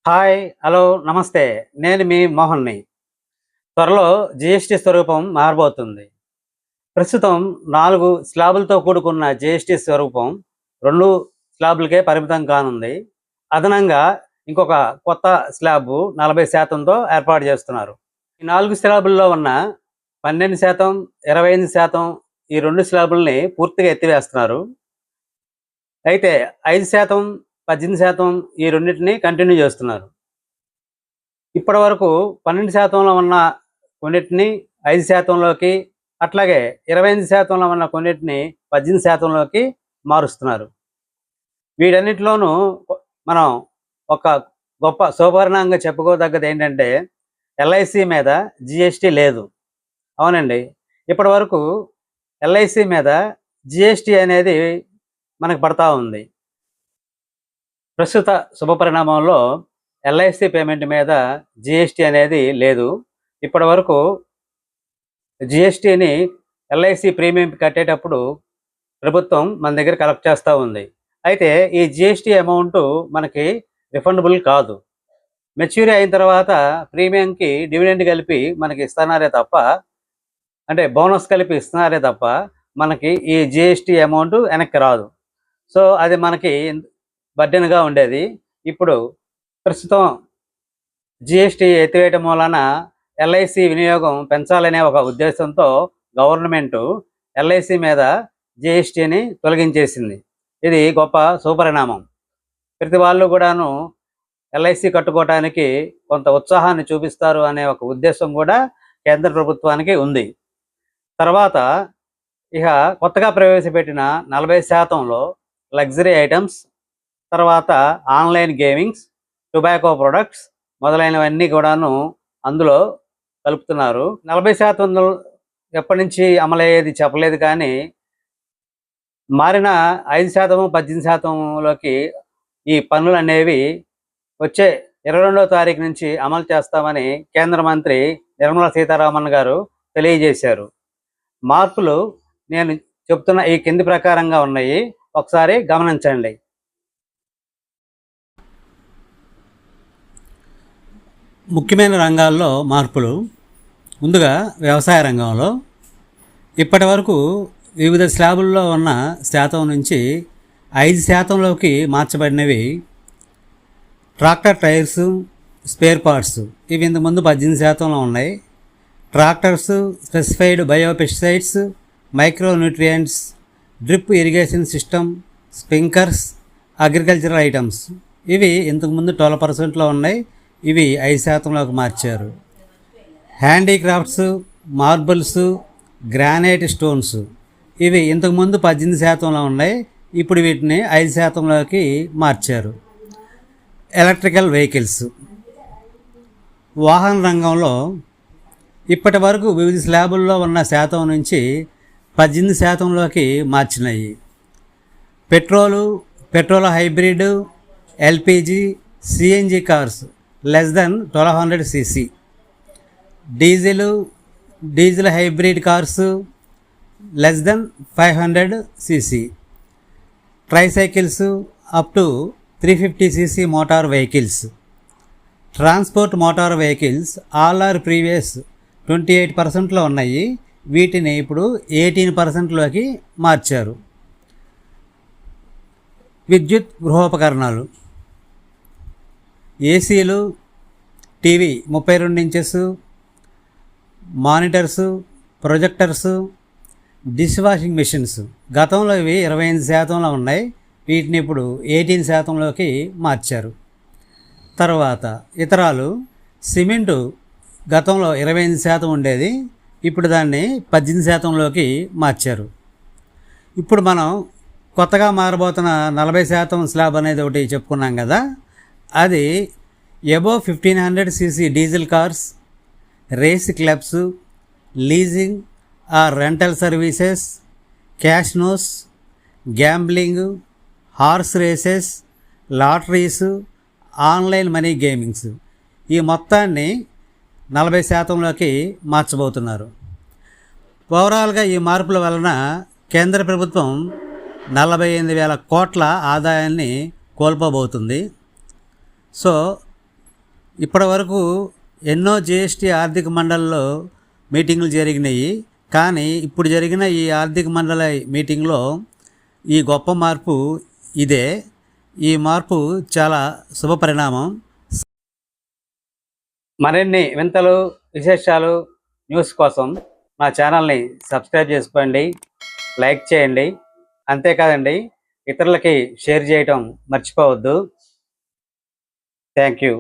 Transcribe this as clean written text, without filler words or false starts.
Hi, hello, నమస్తే. నేను మీ మోహన్‌ని. త్వరలో జీఎస్టీ స్వరూపం మారబోతుంది. ప్రస్తుతం 4 స్లాబులతో కూడుకున్న జీఎస్టీ స్వరూపం 2 స్లాబులకే పరిమితం కానుంది. అదనంగా ఇంకొక కొత్త స్లాబు 40%తో ఏర్పాటు చేస్తున్నారు. ఈ 4 స్లాబుల్లో ఉన్న 12%, 25% ఈ 2 స్లాబుల్ని పూర్తిగా ఎత్తివేస్తున్నారు. అయితే 5%, 18% ఈ రెండిటిని కంటిన్యూ చేస్తున్నారు. ఇప్పటి వరకు 12%లో ఉన్న కొన్నిటిని 5%లోకి, అట్లాగే 25%లో ఉన్న కొన్నిటిని 18%లోకి మారుస్తున్నారు. వీటన్నిటిలోనూ మనం ఒక గొప్ప శుభపరిణామంగా చెప్పుకోదగ్గది ఏంటంటే, ఎల్ఐసి మీద జిఎస్టీ లేదు. అవునండి, ఇప్పటి వరకు ఎల్ఐసి మీద జిఎస్టీ అనేది మనకు పడతా ఉంది. ప్రస్తుత శుభపరిణామంలో ఎల్ఐసి పేమెంట్ మీద జిఎస్టీ అనేది లేదు. ఇప్పటి వరకు జిఎస్టీని ఎల్ఐసి ప్రీమియం కట్టేటప్పుడు ప్రభుత్వం మన దగ్గర కలెక్ట్ చేస్తూ ఉంది. అయితే ఈ జిఎస్టీ అమౌంట్ మనకి రిఫండబుల్ కాదు. మెచ్యూరీ అయిన తర్వాత ప్రీమియంకి డివిడెండ్ కలిపి మనకి ఇస్తున్నారే తప్ప, అంటే బోనస్ కలిపి ఇస్తున్నారే తప్ప, మనకి ఈ జిఎస్టీ అమౌంట్ వెనక్కి రాదు. సో అది మనకి బర్డెన్గా ఉండేది. ఇప్పుడు ప్రస్తుతం జిఎస్టీ ఎత్తివేయటం వలన ఎల్ఐసి వినియోగం పెంచాలనే ఒక ఉద్దేశంతో గవర్నమెంటు ఎల్ఐసి మీద జిఎస్టీని తొలగించేసింది. ఇది గొప్ప శుభపరిణామం. ప్రతి వాళ్ళు కూడాను ఎల్ఐసి కట్టుకోవటానికి కొంత ఉత్సాహాన్ని చూపిస్తారు అనే ఒక ఉద్దేశం కూడా కేంద్ర ప్రభుత్వానికి ఉంది. తర్వాత ఇక కొత్తగా ప్రవేశపెట్టిన 40%లో లగ్జరీ ఐటమ్స్, తర్వాత ఆన్లైన్ గేమింగ్స్, టొబాకో ప్రొడక్ట్స్ మొదలైనవన్నీ కూడాను అందులో కలుపుతున్నారు. 40% ఎప్పటి నుంచి అమలయ్యేది చెప్పలేదు, కానీ మారిన 5%, 18%లోకి ఈ పన్నులు అనేవి వచ్చే 22వ తారీఖు నుంచి అమలు చేస్తామని కేంద్ర మంత్రి నిర్మలా సీతారామన్ గారు తెలియజేశారు. మార్పులు నేను చెప్తున్న ఈ కింది ప్రకారంగా ఉన్నాయి, ఒకసారి గమనించండి. ముఖ్యమైన రంగాల్లో మార్పులు. ముందుగా వ్యవసాయ రంగంలో ఇప్పటి వరకు వివిధ స్లాబుల్లో ఉన్న శాతం నుంచి 5%లోకి మార్చబడినవి ట్రాక్టర్ టైర్స్, స్పేర్ పార్ట్స్. ఇవి ఇంతకుముందు 18%లో ఉన్నాయి. Tractors, specified biopesticides, micronutrients, drip irrigation system, sprinklers, agricultural items ఇవి ఇంతకుముందు 12%లో ఉన్నాయి. ఇవి 5%లోకి మార్చారు. హ్యాండీక్రాఫ్ట్స్, మార్బుల్స్, గ్రానైట్ స్టోన్స్ ఇవి ఇంతకుముందు 18%లో ఉన్నాయి. ఇప్పుడు వీటిని 5%లోకి మార్చారు. Electrical vehicles. వాహన రంగంలో ఇప్పటి వరకు వివిధ స్లాబుల్లో ఉన్న శాతం నుంచి 18%లోకి మార్చినాయి. Petrol hybrid, LPG, CNG cars less than 1200 cc, diesel hybrid cars less than 500 cc, tricycles up to 350 cc motor vehicles. Transport motor vehicles all are previous 28%లో ఉన్నాయి. వీటిని ఇప్పుడు 18%లోకి మార్చారు. విద్యుత్ గృహోపకరణాలు. ఏసీలు, TV 32 inches, monitors, projectors, dish washing machines గతంలో ఇవి 25%లో ఉన్నాయి. వీటిని ఇప్పుడు 18%లోకి మార్చారు. తర్వాత ఇతరాలు. సిమెంటు గతంలో 25% ఉండేది, ఇప్పుడు దాన్ని 18%లోకి మార్చారు. ఇప్పుడు మనం కొత్తగా మారబోతున్న 40% స్లాబ్ అనేది ఒకటి చెప్పుకున్నాం కదా, అది above 1500 cc diesel cars, race clubs, leasing or rental services, casinos, gambling, horse races, lotteries, online money gamings ఈ మొత్తాన్ని 40%లోకి మార్చబోతున్నారు. ఓవరాల్గా ఈ మార్పుల వలన కేంద్ర ప్రభుత్వం 48,000 కోట్ల ఆదాయాన్ని కోల్పోబోతుంది. సో ఇప్పటి వరకు ఎన్నో జిఎస్టీ ఆర్థిక మండలిలో మీటింగులు జరిగినాయి. కానీ ఇప్పుడు జరిగిన ఈ ఆర్థిక మండలి మీటింగ్లో ఈ గొప్ప మార్పు ఇదే. ఈ మార్పు చాలా శుభ పరిణామం. మరిన్ని వింతలు, విశేషాలు, న్యూస్ కోసం మా ఛానల్ని సబ్స్క్రైబ్ చేసుకోండి, లైక్ చేయండి. అంతేకాదండి, ఇతరులకి షేర్ చేయటం మర్చిపోవద్దు. Thank you.